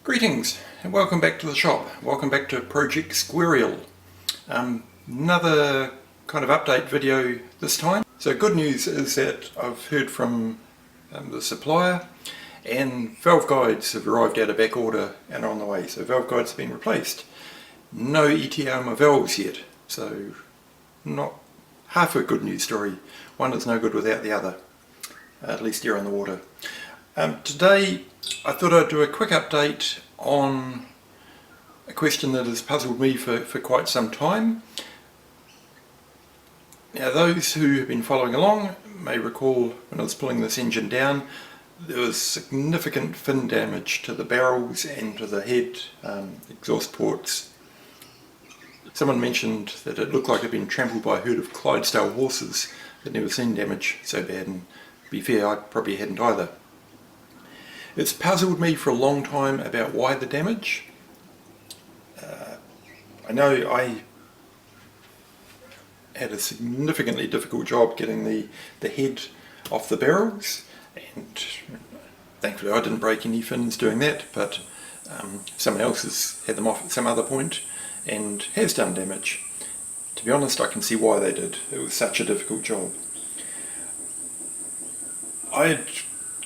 Greetings and welcome back to the shop. Welcome back to Project Squirrel. Another kind of update video this time. So good news is that I've heard from the supplier and valve guides have arrived out of back order and are on the way. So valve guides have been replaced. No ETA on my valves yet, so not half a good news story. One is no good without the other, at least here on the water. Today I thought I'd do a quick update on a question that has puzzled me for quite some time. Now those who have been following along may recall when I was pulling this engine down there was significant fin damage to the barrels and to the head exhaust ports. Someone mentioned that it looked like it had been trampled by a herd of Clydesdale horses. They'd never seen damage so bad, and to be fair, I probably hadn't either. It's puzzled me for a long time about why the damage. I know I had a significantly difficult job getting the head off the barrels, and thankfully I didn't break any fins doing that, but someone else has had them off at some other point and has done damage. To be honest, I can see why they did. It was such a difficult job. I'd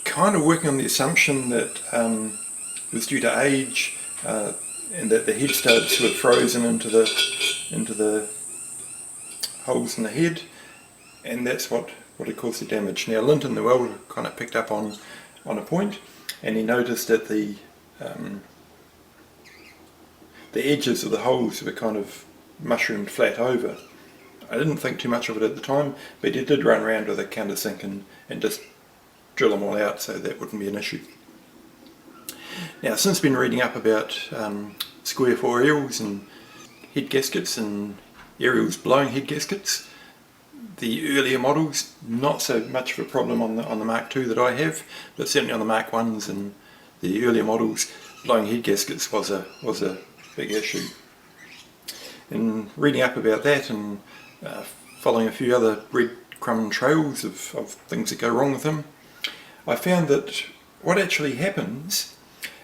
kind of working on the assumption that it was due to age and that the head studs were frozen into the holes in the head, and that's what had caused the damage. Now Linton the welder kind of picked up on a point, and he noticed that the edges of the holes were kind of mushroomed flat over. I didn't think too much of it at the time, but he did run around with a countersink and just drill them all out so that wouldn't be an issue. Now, since been reading up about square for Ariels and head gaskets and Ariel's blowing head gaskets, the earlier models, not so much of a problem on the Mark II that I have, but certainly on the Mark Is and the earlier models, blowing head gaskets was a big issue. In reading up about that and following a few other breadcrumb trails of things that go wrong with them, I found that what actually happens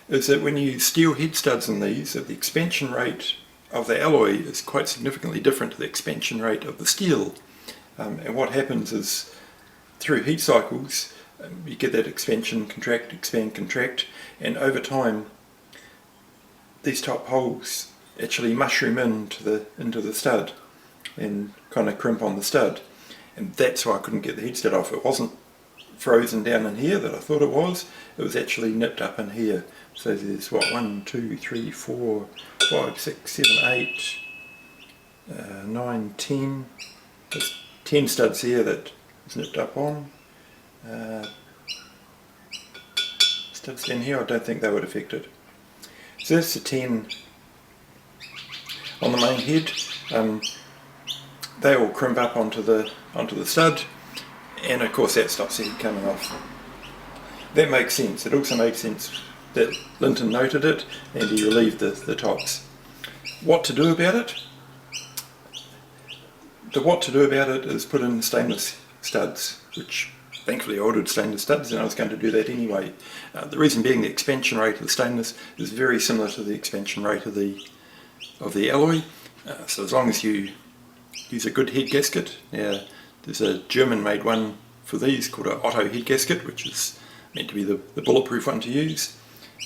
is that when you steel head studs in these, that the expansion rate of the alloy is quite significantly different to the expansion rate of the steel. And what happens is, through heat cycles, you get that expansion, contract, expand, contract, and over time these top holes actually mushroom into the stud and kind of crimp on the stud. And that's why I couldn't get the head stud off. It wasn't frozen down in here that I thought it was actually nipped up in here. So there's what, 1, 2, 3, 4, 5, 6, 7, 8, 9, 10. There's 10 studs here that is nipped up on. Studs down here, I don't think they would affect it. So that's the 10 on the main head. They all crimp up onto the stud, and of course that stops the head coming off. That makes sense. It also makes sense that Linton noted it and he relieved the tops. What to do about it? What to do about it is put in stainless studs, which thankfully I ordered stainless studs and I was going to do that anyway. The reason being the expansion rate of the stainless is very similar to the expansion rate of the alloy. So as long as you use a good head gasket. Now there's a German made one for these called an Otto head gasket, which is meant to be the bulletproof one to use.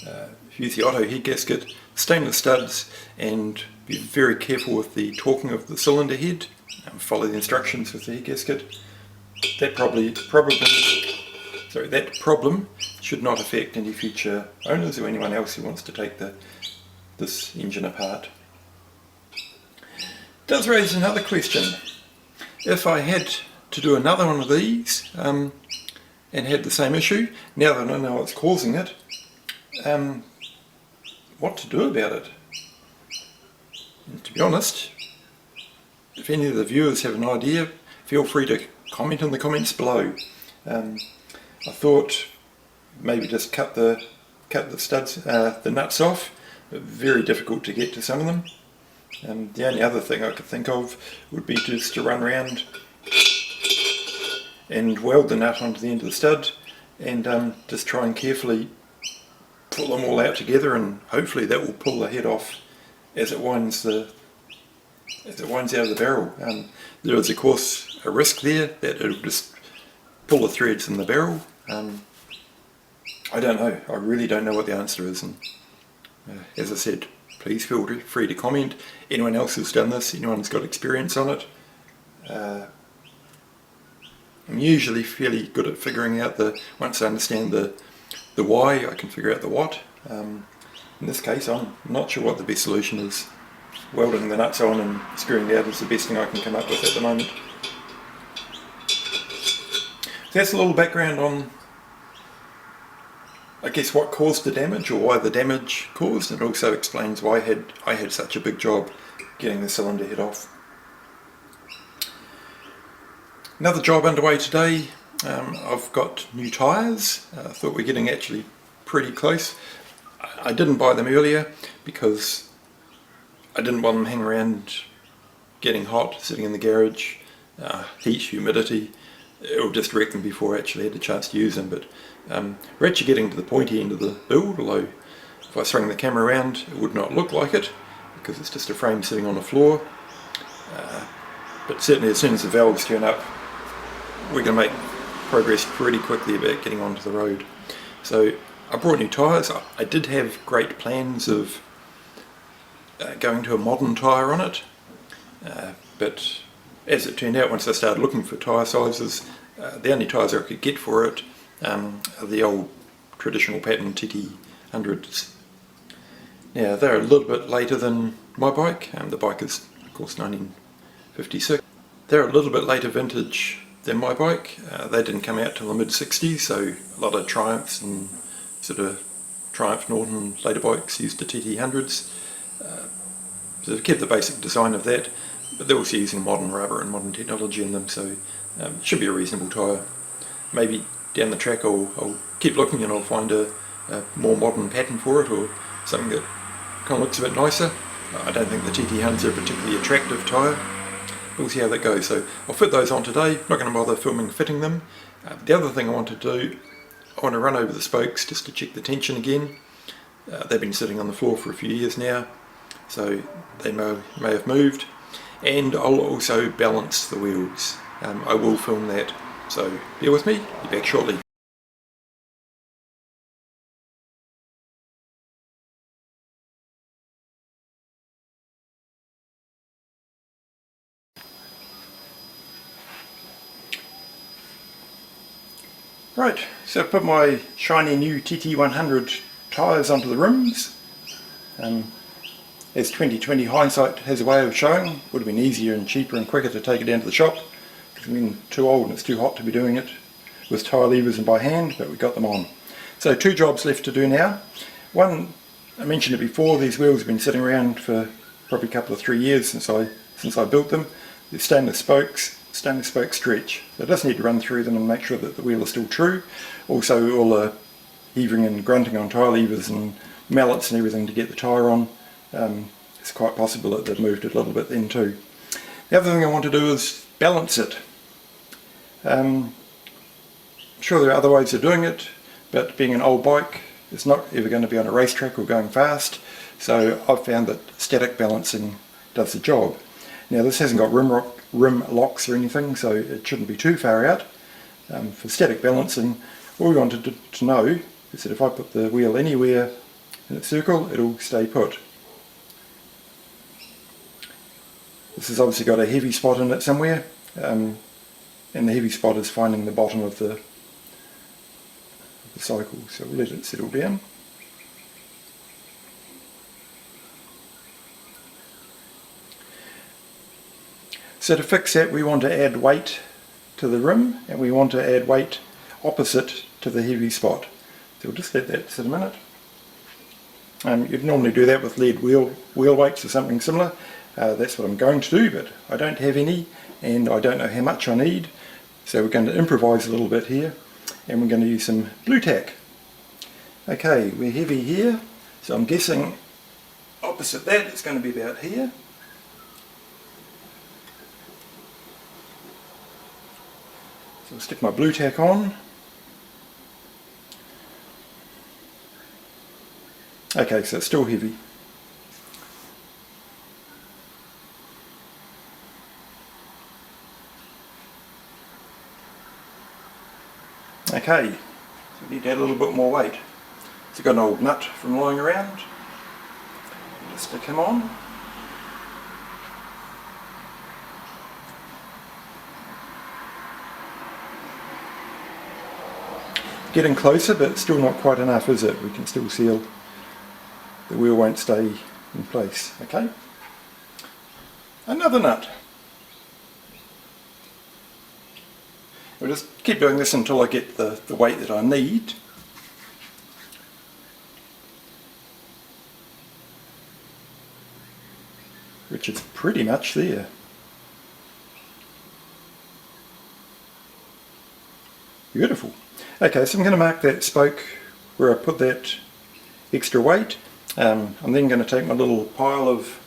If you use the Otto head gasket, stainless studs, and be very careful with the torquing of the cylinder head, follow the instructions with the head gasket, that problem should not affect any future owners or anyone else who wants to take this engine apart. It does raise another question. If I had to do another one of these and had the same issue, now that I know what's causing it, what to do about it? And to be honest, if any of the viewers have an idea, feel free to comment in the comments below. I thought maybe just cut the studs, the nuts off. Very difficult to get to some of them. The only other thing I could think of would be just to run around and weld the nut onto the end of the stud and just try and carefully pull them all out together, and hopefully that will pull the head off as it winds out of the barrel. There is of course a risk there that it'll just pull the threads in the barrel. I don't know. I really don't know what the answer is, and as I said, please feel free to comment. Anyone else who's done this, anyone who's got experience on it. I'm usually fairly good at figuring out once I understand the why, I can figure out the what. In this case, I'm not sure what the best solution is. Welding the nuts on and screwing it out is the best thing I can come up with at the moment. So that's a little background on, I guess, what caused the damage, or why the damage caused. It also explains why I had such a big job getting the cylinder head off. Another job underway today. I've got new tyres. I thought we're getting actually pretty close. I didn't buy them earlier because I didn't want them hanging around getting hot, sitting in the garage, heat, humidity. It'll just wreck them before I actually had a chance to use them. But we're actually getting to the pointy end of the build, although if I swung the camera around it would not look like it because it's just a frame sitting on the floor. But certainly as soon as the valves turn up, we're going to make progress pretty quickly about getting onto the road. So I brought new tyres. I did have great plans of going to a modern tyre on it, but as it turned out, once I started looking for tyre sizes, the only tyres I could get for it are the old traditional pattern TT100s. Now they're a little bit later than my bike. The bike is of course 1956. They're a little bit later vintage than my bike. They didn't come out till the mid-60s, so a lot of Triumphs and sort of Triumph Norton later bikes used the TT100s. So they've kept the basic design of that, but they're also using modern rubber and modern technology in them, so it should be a reasonable tyre. Maybe down the track I'll keep looking and I'll find a more modern pattern for it, or something that kind of looks a bit nicer. I don't think the TT100s are a particularly attractive tyre. We'll see how that goes. So I'll fit those on today. Not going to bother filming fitting them. The other thing I want to do, I want to run over the spokes just to check the tension again. They've been sitting on the floor for a few years now, so they may have moved. And I'll also balance the wheels. I will film that, so bear with me. Be back shortly. Right, so I've put my shiny new TT100 tyres onto the rims. As 2020 hindsight has a way of showing, would have been easier and cheaper and quicker to take it down to the shop, because I've been too old and it's too hot to be doing it with tyre levers and by hand, but we got them on. So two jobs left to do now. One, I mentioned it before, these wheels have been sitting around for probably a couple of 3 years since I built them. They're stainless spoke stretch. So I just need to run through them and make sure that the wheel is still true. Also all the heaving and grunting on tyre levers and mallets and everything to get the tyre on. It's quite possible that they've moved it a little bit then too. The other thing I want to do is balance it. I'm sure there are other ways of doing it, but being an old bike, it's not ever going to be on a racetrack or going fast, so I've found that static balancing does the job. Now this hasn't got rim locks or anything, so it shouldn't be too far out. For static balancing, all we wanted to know is that if I put the wheel anywhere in a circle, it'll stay put. This has obviously got a heavy spot in it somewhere, and the heavy spot is finding the bottom of the cycle, so we'll let it settle down. So to fix that, we want to add weight to the rim, and we want to add weight opposite to the heavy spot. So we'll just let that sit a minute. You'd normally do that with lead wheel weights or something similar. That's what I'm going to do, but I don't have any, and I don't know how much I need. So we're going to improvise a little bit here, and we're going to use some blue tack. Okay, we're heavy here, so I'm guessing opposite that it's going to be about here. So I'll stick my blue tack on. Okay, so it's still heavy. Okay, so we need to add a little bit more weight. So I've got an old nut from lying around. Just stick him on. Getting closer, but still not quite enough, is it? We can still seal. The wheel won't stay in place. Okay. Another nut. We'll just keep doing this until I get the weight that I need. Which is pretty much there. Beautiful. Okay, so I'm going to mark that spoke where I put that extra weight. I'm then going to take my little pile of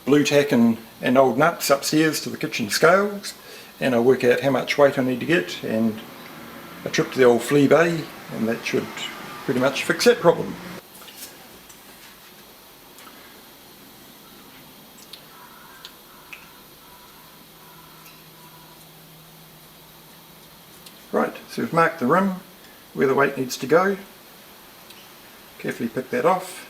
blue tack and old nuts upstairs to the kitchen scales, and I'll work out how much weight I need to get, and a trip to the old flea bay, and that should pretty much fix that problem. Right, so we've marked the rim where the weight needs to go. Carefully pick that off.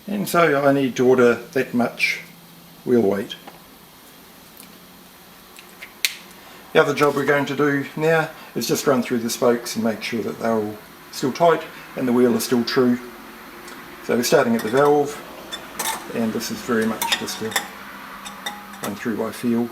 And so I need to order that much wheel weight. The other job we're going to do now is just run through the spokes and make sure that they're all still tight and the wheel is still true. So we're starting at the valve, and this is very much just a run through by feel.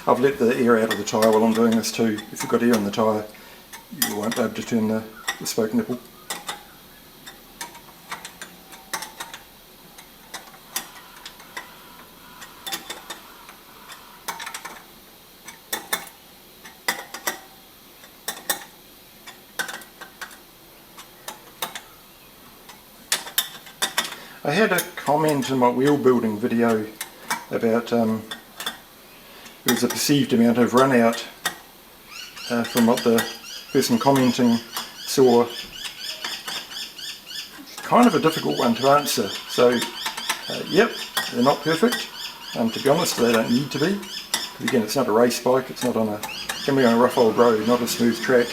I've let the air out of the tyre while I'm doing this too. If you've got air in the tyre, you won't be able to turn the spoke nipple. I had a comment in my wheel building video about there was a perceived amount of run out from what the person commenting saw. Kind of a difficult one to answer. So yep, they're not perfect. To be honest, they don't need to be. Because again, it's not a race bike, it's not on a, it can be on a rough old road, not a smooth track.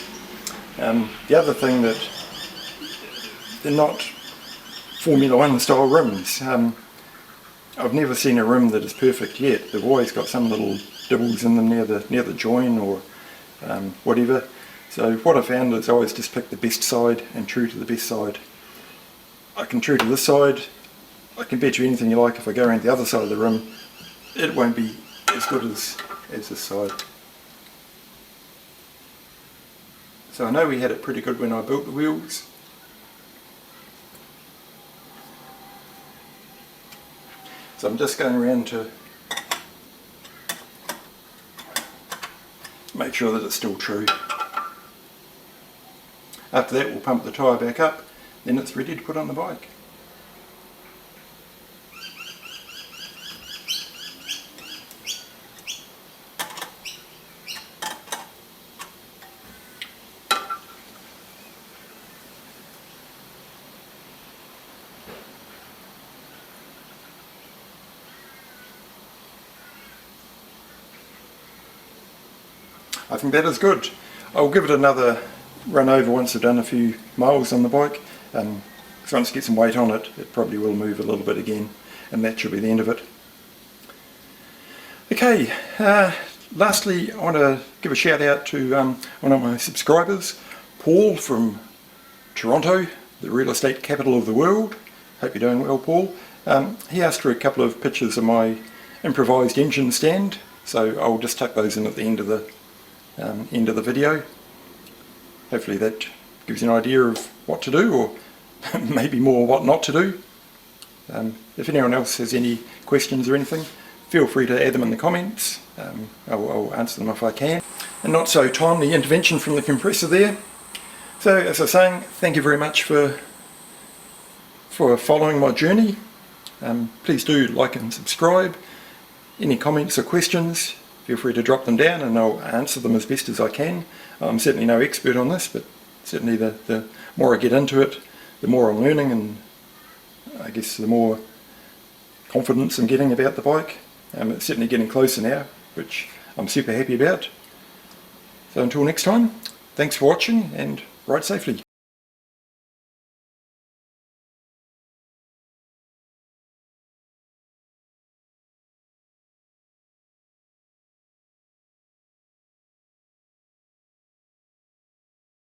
The other thing that they're not Formula 1 style rims. I've never seen a rim that is perfect yet. They've always got some little dibbles in them near the join or whatever. So what I found is I always just pick the best side and true to the best side. I can true to this side. I can bet you anything you like if I go around the other side of the rim, it won't be as good as this side. So I know we had it pretty good when I built the wheels. So I'm just going around to make sure that it's still true. After that we'll pump the tyre back up, then it's ready to put on the bike. I think that is good. I'll give it another run over once I've done a few miles on the bike. So once I get some weight on it, it probably will move a little bit again, and that should be the end of it. Okay, lastly I want to give a shout out to one of my subscribers, Paul from Toronto, the real estate capital of the world. Hope you're doing well, Paul. He asked for a couple of pictures of my improvised engine stand, so I'll just tuck those in at the end of the video. Hopefully that gives you an idea of what to do, or maybe more what not to do. If anyone else has any questions or anything, feel free to add them in the comments. I'll answer them if I can. And not so timely intervention from the compressor there. So as I was saying, thank you very much for following my journey. Please do like and subscribe. Any comments or questions, feel free to drop them down and I'll answer them as best as I can. I'm certainly no expert on this, but certainly the more I get into it, the more I'm learning, and I guess the more confidence I'm getting about the bike. It's certainly getting closer now, which I'm super happy about. So until next time, thanks for watching and ride safely.